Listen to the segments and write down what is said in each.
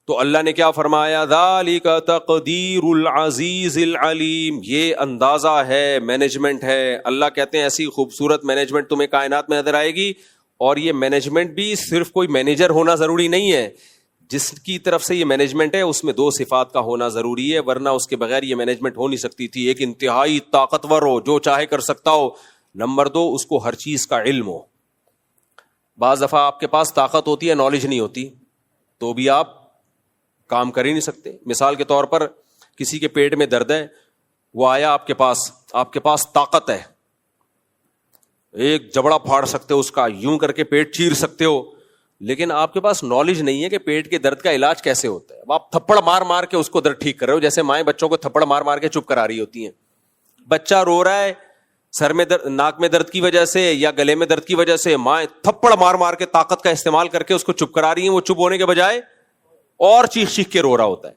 تو اللہ نے کیا فرمایا؟ ذالک تقدیر العزیز العلیم، یہ اندازہ ہے، مینجمنٹ ہے۔ اللہ کہتے ہیں ایسی خوبصورت مینجمنٹ تمہیں کائنات میں نظر آئے گی، اور یہ مینجمنٹ بھی صرف کوئی مینیجر ہونا ضروری نہیں ہے، جس کی طرف سے یہ مینجمنٹ ہے اس میں 2 صفات کا ہونا ضروری ہے، ورنہ اس کے بغیر یہ مینجمنٹ ہو نہیں سکتی تھی۔ ایک انتہائی طاقتور ہو، جو چاہے کر سکتا ہو۔ نمبر 2، اس کو ہر چیز کا علم ہو۔ بعض دفعہ آپ کے پاس طاقت ہوتی ہے، نالج نہیں ہوتی، تو بھی آپ کام کر ہی نہیں سکتے۔ مثال کے طور پر کسی کے پیٹ میں درد ہے، وہ آیا آپ کے پاس طاقت ہے، ایک جبڑا پھاڑ سکتے ہو اس کا، یوں کر کے پیٹ چیر سکتے ہو، لیکن آپ کے پاس نالج نہیں ہے کہ پیٹ کے درد کا علاج کیسے ہوتا ہے۔ آپ تھپڑ مار مار کے اس کو درد ٹھیک کر رہے ہو، جیسے مائیں بچوں کو تھپڑ مار مار کے چپ کرا رہی ہوتی ہیں۔ بچہ رو رہا ہے سر میں درد، ناک میں درد کی وجہ سے یا گلے میں درد کی وجہ سے، مائیں تھپڑ مار مار کے طاقت کا استعمال کر کے اس کو چپ کرا رہی ہیں، وہ چپ ہونے کے بجائے اور چیخ چیخ کے رو رہا ہوتا ہے۔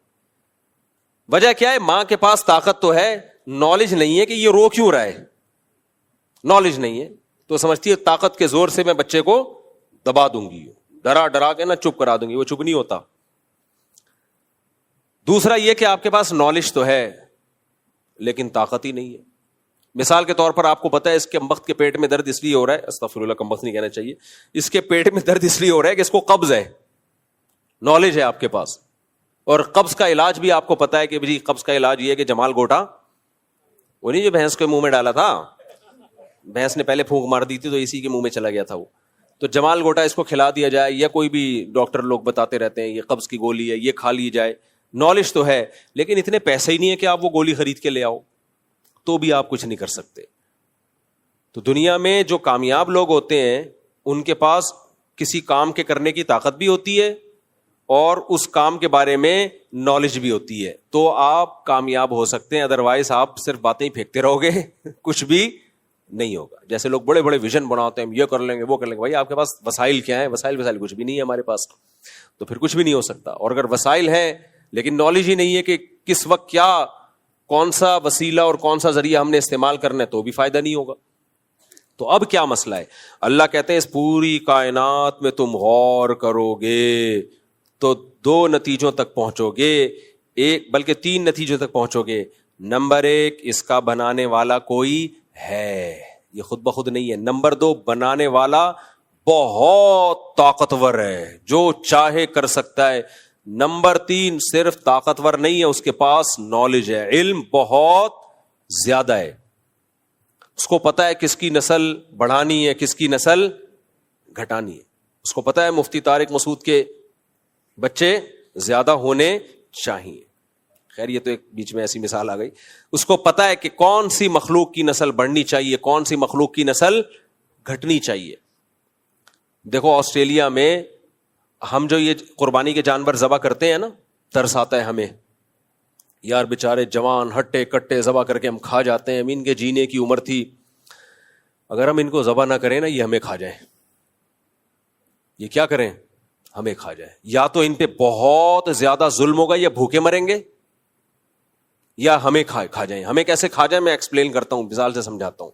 وجہ کیا ہے؟ ماں کے پاس طاقت تو ہے، نالج نہیں ہے کہ یہ رو کیوں رہا ہے، نالج نہیں ہے، تو سمجھتی ہے طاقت کے زور سے میں بچے کو دبا دوں گی، ڈرا ڈرا کے نا چپ کرا دوں گی، وہ چپ نہیں ہوتا۔ دوسرا یہ کہ آپ کے پاس نالج تو ہے لیکن طاقت ہی نہیں ہے۔ مثال کے طور پر آپ کو پتا ہے اس کے کمبخت کے پیٹ میں درد اس لیے ہو رہا ہے، استغفر اللہ کمبخت نہیں کہنا چاہیے، اس کے پیٹ میں درد اس لیے ہو رہا ہے کہ اس کو قبض ہے، نالج ہے آپ کے پاس، اور قبض کا علاج بھی آپ کو پتا ہے کہ جی قبض کا علاج یہ ہے کہ جمال گوٹا، وہ نہیں جو بھینس کے منہ میں ڈالا تھا، بھینس نے پہلے پھونک مار دی تھی تو اسی کے منہ میں چلا گیا تھا وہ، تو جمال گوٹا اس کو کھلا دیا جائے، یا کوئی بھی ڈاکٹر لوگ بتاتے رہتے ہیں یہ قبض کی گولی ہے، یہ کھا لی جائے۔ نالج تو ہے لیکن اتنے پیسے ہی نہیں ہے کہ آپ وہ گولی خرید کے لے آؤ، تو بھی آپ کچھ نہیں کر سکتے۔ تو دنیا میں جو کامیاب لوگ ہوتے ہیں ان کے پاس کسی کام کے کرنے کی طاقت بھی ہوتی ہے اور اس کام کے بارے میں نالج بھی ہوتی ہے، تو آپ کامیاب ہو سکتے ہیں، ادروائز آپ صرف باتیں ہی پھینکتے رہو گے کچھ بھی نہیں ہوگا۔ جیسے لوگ بڑے بڑے ویژن بناتے ہیں، یہ کر لیں گے وہ کر لیں گے، بھائی آپ کے پاس وسائل کیا ہیں؟ وسائل کچھ بھی نہیں ہے ہمارے پاس، تو پھر کچھ بھی نہیں ہو سکتا۔ اور اگر وسائل ہیں لیکن نالج ہی نہیں ہے کہ کس وقت کیا، کون سا وسیلہ اور کون سا ذریعہ ہم نے استعمال کرنا ہے، تو بھی فائدہ نہیں ہوگا۔ تو اب کیا مسئلہ ہے؟ اللہ کہتے ہیں اس پوری کائنات میں تم غور کرو گے تو 2 نتیجوں تک پہنچو گے، ایک بلکہ 3 نتیجوں تک پہنچو گے۔ نمبر 1، اس کا بنانے والا کوئی ہے، یہ خود بخود نہیں ہے۔ نمبر 2، بنانے والا بہت طاقتور ہے، جو چاہے کر سکتا ہے۔ نمبر 3، صرف طاقتور نہیں ہے، اس کے پاس نالج ہے، علم بہت زیادہ ہے، اس کو پتا ہے کس کی نسل بڑھانی ہے، کس کی نسل گھٹانی ہے، اس کو پتا ہے مفتی طارق مسعود کے بچے زیادہ ہونے چاہیے۔ خیر یہ تو ایک بیچ میں ایسی مثال آ گئی، اس کو پتا ہے کہ کون سی مخلوق کی نسل بڑھنی چاہیے، کون سی مخلوق کی نسل گھٹنی چاہیے۔ دیکھو آسٹریلیا میں ہم جو یہ قربانی کے جانور ذبح کرتے ہیں نا، ترس آتا ہے ہمیں، یار بیچارے جوان ہٹے کٹے ذبح کر کے ہم کھا جاتے ہیں، ان کے جینے کی عمر تھی، اگر ہم ان کو ذبح نہ کریں نا یہ ہمیں کھا جائیں، یہ کیا کریں؟ ہمیں کھا جائیں۔ یا تو ان پہ بہت زیادہ ظلم ہوگا، یا بھوکے مریں گے، یا ہمیں کھا جائیں۔ ہمیں کیسے کھا جائیں میں ایکسپلین کرتا ہوں، مثال سے سمجھاتا ہوں۔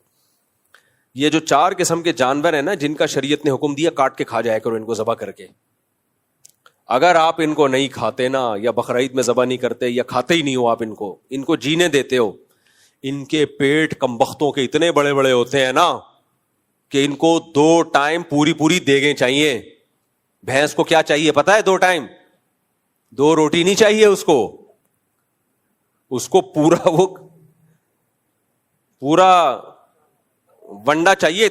یہ جو 4 قسم کے جانور ہیں نا جن کا شریعت نے حکم دیا کاٹ کے کھا جایا کرو ان کو ذبح کر کے، اگر آپ ان کو نہیں کھاتے نا، یا بقرعید میں ذبح نہیں کرتے، یا کھاتے ہی نہیں ہو آپ ان کو جینے دیتے ہو، ان کے پیٹ کمبختوں کے اتنے بڑے بڑے ہوتے ہیں نا کہ ان کو 2 ٹائم پوری دیگیں چاہیے۔ بھینس کو کیا چاہیے پتا ہے؟ 2 ٹائم، 2 روٹی نہیں چاہیے اس کو پورا ونڈا چاہیے،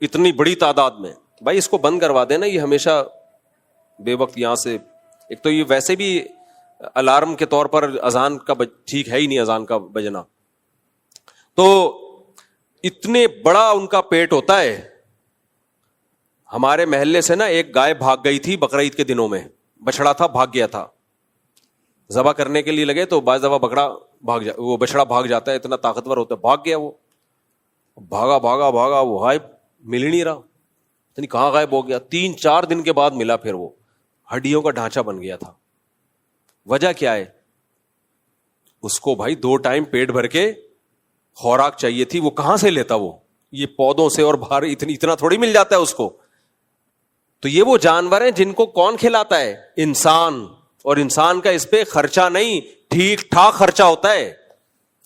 اتنی بڑی تعداد میں۔ بھائی اس کو بند کروا دینا، یہ ہمیشہ بے وقت یہاں سے، ایک تو یہ ویسے بھی الارم کے طور پر اذان کا ٹھیک ہے ہی نہیں اذان کا بجنا، تو اتنے بڑا ان کا پیٹ ہوتا ہے۔ ہمارے محلے سے نا ایک گائے بھاگ گئی تھی بقرعید کے دنوں میں، بچڑا تھا بھاگ گیا تھا، ذبح کرنے کے لیے لگے تو بعض دفعہ وہ بچڑا بھاگ جاتا ہے، اتنا طاقتور ہوتا ہے، بھاگ گیا، وہ بھاگا وہ غائب، مل ہی نہیں رہا، یعنی کہاں غائب ہو گیا۔ 3-4 دن کے بعد ملا، پھر وہ ہڈیوں کا ڈھانچہ بن گیا تھا۔ وجہ کیا ہے؟ اس کو بھائی 2 ٹائم پیٹ بھر کے خوراک چاہیے تھی، وہ کہاں سے لیتا؟ وہ یہ پودوں سے اور باہر اتنا تھوڑی مل جاتا ہے اس کو۔ تو یہ وہ جانور ہیں جن کو کون کھلاتا ہے؟ انسان، اور انسان کا اس پہ خرچہ نہیں، ٹھیک ٹھاک خرچہ ہوتا ہے.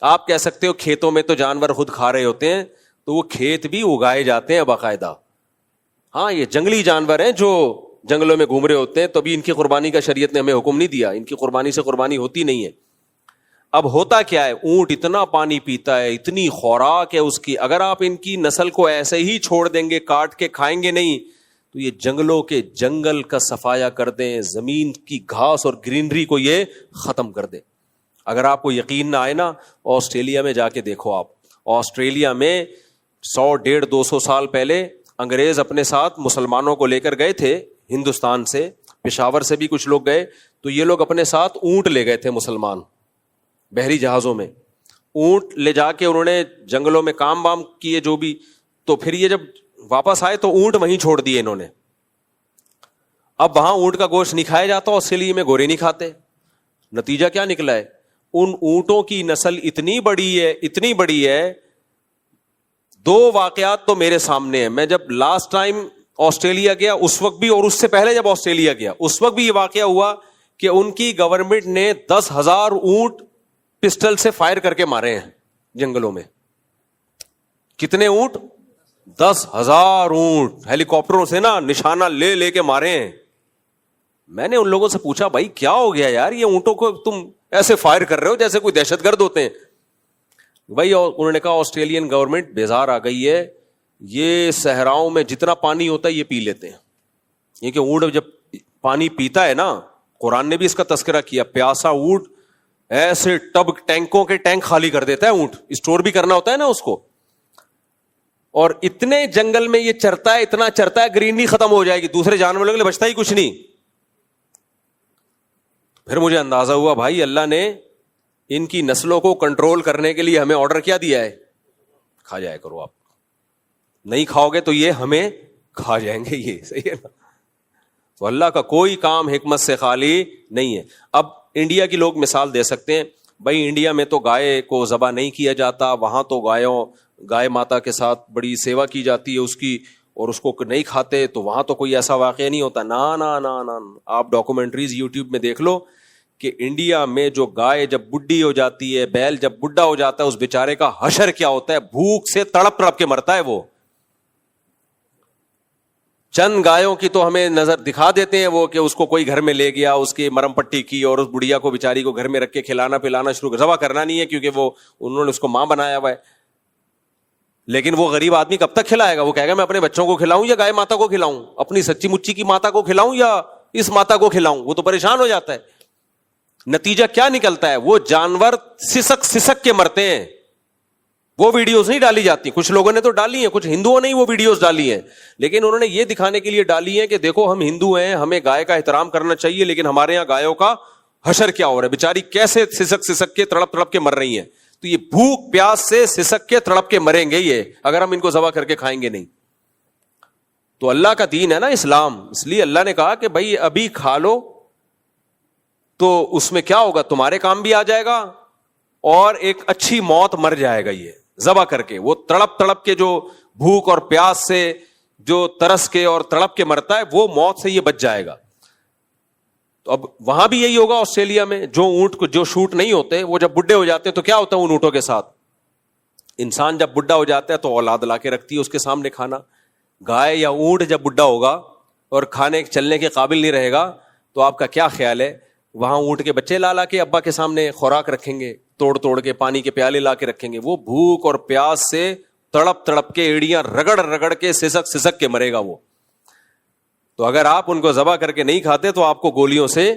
آپ کہہ سکتے ہو کھیتوں میں تو جانور خود کھا رہے ہوتے ہیں، تو وہ کھیت بھی اگائے جاتے ہیں باقاعدہ. ہاں یہ جنگلی جانور ہیں جو جنگلوں میں گھوم رہے ہوتے ہیں، تو بھی ان کی قربانی کا شریعت نے ہمیں حکم نہیں دیا، ان کی قربانی سے قربانی ہوتی نہیں ہے. اب ہوتا کیا ہے، اونٹ اتنا پانی پیتا ہے، اتنی خوراک ہے اس کی، اگر آپ ان کی نسل کو ایسے ہی چھوڑ دیں گے، کاٹ کے کھائیں گے نہیں، تو یہ جنگلوں کے جنگل کا صفایا کر دیں، زمین کی گھاس اور گرینری کو یہ ختم کر دے. اگر آپ کو یقین نہ آئے نا، آسٹریلیا میں جا کے دیکھو. آپ آسٹریلیا میں 100-150-200 سال پہلے انگریز اپنے ساتھ مسلمانوں کو لے کر گئے تھے ہندوستان سے، پشاور سے بھی کچھ لوگ گئے، تو یہ لوگ اپنے ساتھ اونٹ لے گئے تھے مسلمان، بحری جہازوں میں اونٹ لے جا کے انہوں نے جنگلوں میں کام وام کیے جو بھی. تو پھر یہ جب واپس آئے تو اونٹ وہیں چھوڑ دیے انہوں نے. اب وہاں اونٹ کا گوشت نہیں کھایا جاتا، آسٹریلیا میں گورے نہیں کھاتے. نتیجہ کیا نکلا ہے، ان اونٹوں کی نسل اتنی بڑی ہے. 2 واقعات تو میرے سامنے ہیں. میں جب لاسٹ ٹائم آسٹریلیا گیا اس وقت بھی، اور اس سے پہلے جب آسٹریلیا گیا اس وقت بھی یہ واقعہ ہوا کہ ان کی گورنمنٹ نے 10,000 اونٹ پسٹل سے فائر کر کے مارے ہیں جنگلوں میں. کتنے اونٹ؟ 10,000 اونٹ ہیلی کاپٹروں سے نا نشانہ لے لے کے مارے ہیں. میں نے ان لوگوں سے پوچھا بھائی کیا ہو گیا یار، یہ اونٹوں کو تم ایسے فائر کر رہے ہو جیسے کوئی دہشت گرد ہوتے ہیں. بھائی انہوں نے کہا آسٹریلین گورنمنٹ بیزار آ گئی ہے، یہ صحراؤں میں جتنا پانی ہوتا ہے یہ پی لیتے ہیں. یہ کہ اونٹ جب پانی پیتا ہے نا، قرآن نے بھی اس کا تذکرہ کیا، پیاسا اونٹ ایسے ٹینکوں کے ٹینک خالی کر دیتا ہے. اونٹ اسٹور بھی کرنا ہوتا ہے نا اس کو، اور اتنے جنگل میں یہ چرتا ہے، اتنا چرتا ہے گرینری ختم ہو جائے گی، دوسرے جانوروں کے لیے بچتا ہی کچھ نہیں. پھر مجھے اندازہ ہوا بھائی اللہ نے ان کی نسلوں کو کنٹرول کرنے کے لیے ہمیں آرڈر کیا دیا ہے، کھا جایا کرو. آپ نہیں کھاؤ گے تو یہ ہمیں کھا جائیں گے. یہ صحیح ہے نا. تو اللہ کا کوئی کام حکمت سے خالی نہیں ہے. اب انڈیا کی لوگ مثال دے سکتے ہیں، بھائی انڈیا میں تو گائے کو ذبح نہیں کیا جاتا، وہاں تو گائے ماتا کے ساتھ بڑی سیوا کی جاتی ہے اس کی، اور اس کو نہیں کھاتے، تو وہاں تو کوئی ایسا واقعہ نہیں ہوتا. نا آپ ڈاکومنٹریز یوٹیوب میں دیکھ لو کہ انڈیا میں جو گائے جب بڈھی ہو جاتی ہے، بیل جب بڈھا ہو جاتا ہے، اس بیچارے کا حشر کیا ہوتا ہے، بھوک سے تڑپ تڑپ کے مرتا ہے وہ. چند گایوں کی تو ہمیں نظر دکھا دیتے ہیں وہ کہ اس کو کوئی گھر میں لے گیا، اس کی مرم پٹی کی، اور اس بڑھیا کو بیچاری کو گھر میں رکھ کے کھلانا پلانا شروع کر. ذبح کرنا نہیں ہے کیونکہ وہ انہوں نے اس کو ماں بنایا ہوا ہے. لیکن وہ غریب آدمی کب تک کھلائے گا؟ وہ کہے گا میں اپنے بچوں کو کھلاؤں یا گائے ماتا کو کھلاؤں، اپنی سچی مچی کی ماتا کو کھلاؤں یا اس ماتا کو کھلاؤں؟ وہ تو پریشان ہو جاتا ہے. نتیجہ کیا نکلتا ہے، وہ جانور سسک کے مرتے ہیں. وہ ویڈیوز نہیں ڈالی جاتی، کچھ لوگوں نے تو ڈالی ہیں، کچھ ہندوؤں نے ہی وہ ویڈیوز ڈالی ہیں، لیکن انہوں نے یہ دکھانے کے لیے ڈالی ہیں کہ دیکھو ہم ہندو ہیں، ہمیں گائے کا احترام کرنا چاہیے، لیکن ہمارے یہاں گایوں کا حشر کیا ہو رہا ہے، بیچاری کیسے سسک کے تڑپ کے مر رہی ہیں. تو یہ بھوک پیاس سے سسک کے تڑپ کے مریں گے یہ، اگر ہم ان کو ذبح کر کے کھائیں گے نہیں. تو اللہ کا دین ہے نا اسلام، اس لیے اللہ نے کہا کہ بھائی ابھی کھا لو تو اس میں کیا ہوگا، تمہارے کام بھی آ جائے گا اور ایک اچھی موت مر جائے گا. یہ ذبح کر کے وہ تڑپ کے جو بھوک اور پیاس سے جو ترس کے اور تڑپ کے مرتا ہے، وہ موت سے یہ بچ جائے گا. تو اب وہاں بھی یہی ہوگا آسٹریلیا میں، جو اونٹ کو جو شوٹ نہیں ہوتے، وہ جب بڈھے ہو جاتے ہیں تو کیا ہوتا ہے ان اونٹوں کے ساتھ، انسان جب بڈھا ہو جاتا ہے تو اولاد لا کے رکھتی ہے اس کے سامنے کھانا. گائے یا اونٹ جب بڈھا ہوگا اور کھانے چلنے کے قابل نہیں رہے گا تو آپ کا کیا خیال ہے، وہاں اونٹ کے بچے لا کے ابا کے سامنے خوراک رکھیں گے، توڑ کے پانی کے پیالے لا کے رکھیں گے. وہ بھوک اور پیاس سے تڑپ کے ایڑیاں رگڑ کے سسک کے مرے گا وہ. تو اگر آپ ان کو ذبح کر کے نہیں کھاتے تو آپ کو گولیوں سے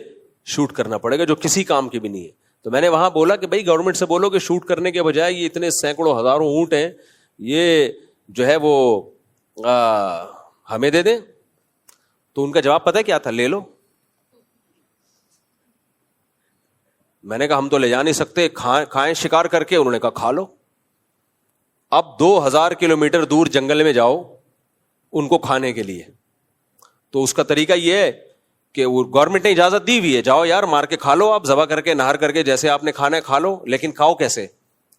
شوٹ کرنا پڑے گا، جو کسی کام کی بھی نہیں ہے. تو میں نے وہاں بولا کہ بھائی گورنمنٹ سے بولو کہ شوٹ کرنے کے بجائے یہ اتنے سینکڑوں ہزاروں اونٹ ہیں، یہ جو ہے وہ ہمیں دے دیں. تو ان کا جواب پتہ ہے کیا تھا، لے لو. میں نے کہا ہم تو لے جا نہیں سکتے، کھائیں شکار کر کے. انہوں نے کہا کھا لو. اب 2000 کلومیٹر دور جنگل میں جاؤ ان کو کھانے کے لیے، تو اس کا طریقہ یہ ہے کہ وہ گورنمنٹ نے اجازت دی ہوئی ہے، جاؤ یار مار کے کھا لو، آپ ذبح کر کے نہار کر کے جیسے آپ نے کھانا ہے کھا لو، لیکن کھاؤ کیسے؟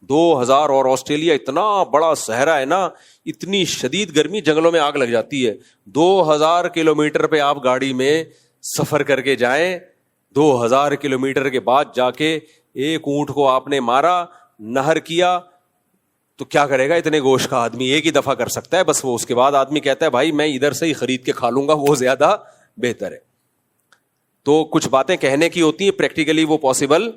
2000 اور آسٹریلیا اتنا بڑا صحرا ہے نا، اتنی شدید گرمی، جنگلوں میں آگ لگ جاتی ہے. 2000 کلومیٹر پہ آپ گاڑی میں سفر کر کے جائیں 2000 کلومیٹر کے بعد جا کے ایک اونٹ کو آپ نے مارا, نہر کیا, تو کیا کرے گا اتنے گوشت کا آدمی؟ ایک ہی دفعہ کر سکتا ہے بس. وہ اس کے بعد آدمی کہتا ہے بھائی میں ادھر سے ہی خرید کے کھا لوں گا, وہ زیادہ بہتر ہے. تو کچھ باتیں کہنے کی ہوتی ہیں, پریکٹیکلی وہ پاسبل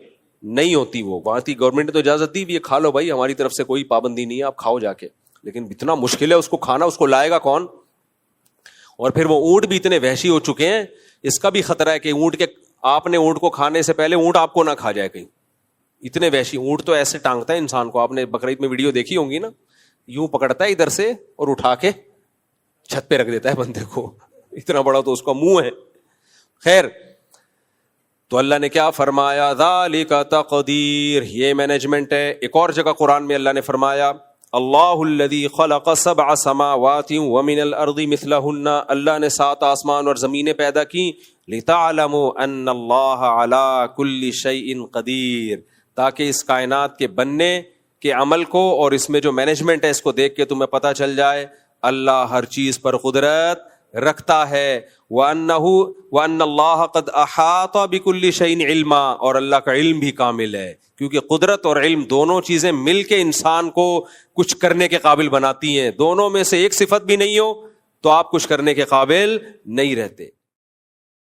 نہیں ہوتی. وہ وہاں کی گورنمنٹ نے تو اجازت دی بھی ہے, کھا لو بھائی, ہماری طرف سے کوئی پابندی نہیں ہے, آپ کھاؤ جا کے. لیکن اتنا مشکل ہے اس کو کھانا, اس کو لائے گا کون؟ اور پھر وہ اونٹ بھی اتنے وحشی ہو چکے ہیں, اس کا بھی خطرہ ہے کہ اونٹ کے, آپ نے اونٹ کو کھانے سے پہلے اونٹ آپ کو نہ کھا جائے کہیں. اتنے وحشی اونٹ تو ایسے ٹانگتا ہے انسان کو, آپ نے بقرعید میں ویڈیو دیکھی ہوں گی نا, یوں پکڑتا ہے ادھر سے اور اٹھا کے چھت پہ رکھ دیتا ہے بندے کو, اتنا بڑا تو اس کا منہ ہے. خیر, تو اللہ نے کیا فرمایا؟ ذالک تقدیر, یہ مینجمنٹ ہے. ایک اور جگہ قرآن میں اللہ نے فرمایا اللہ الذی خلق 7 سماوات ومن الارض مثلہن, اللہ نے 7 آسمان اور زمینیں پیدا کی. لتعلموا ان اللہ علی کل شیء قدیر, تاکہ اس کائنات کے بننے کے عمل کو اور اس میں جو مینجمنٹ ہے اس کو دیکھ کے تمہیں پتہ چل جائے اللہ ہر چیز پر قدرت رکھتا ہے. وَأَنَّ اللَّهَ قَدْ أَحَاطَ بِكُلِّ شَيْءٍ عِلْمًا, اور اللہ کا علم بھی کامل ہے, کیونکہ قدرت اور علم دونوں چیزیں مل کے انسان کو کچھ کرنے کے قابل بناتی ہیں. دونوں میں سے ایک صفت بھی نہیں ہو تو آپ کچھ کرنے کے قابل نہیں رہتے.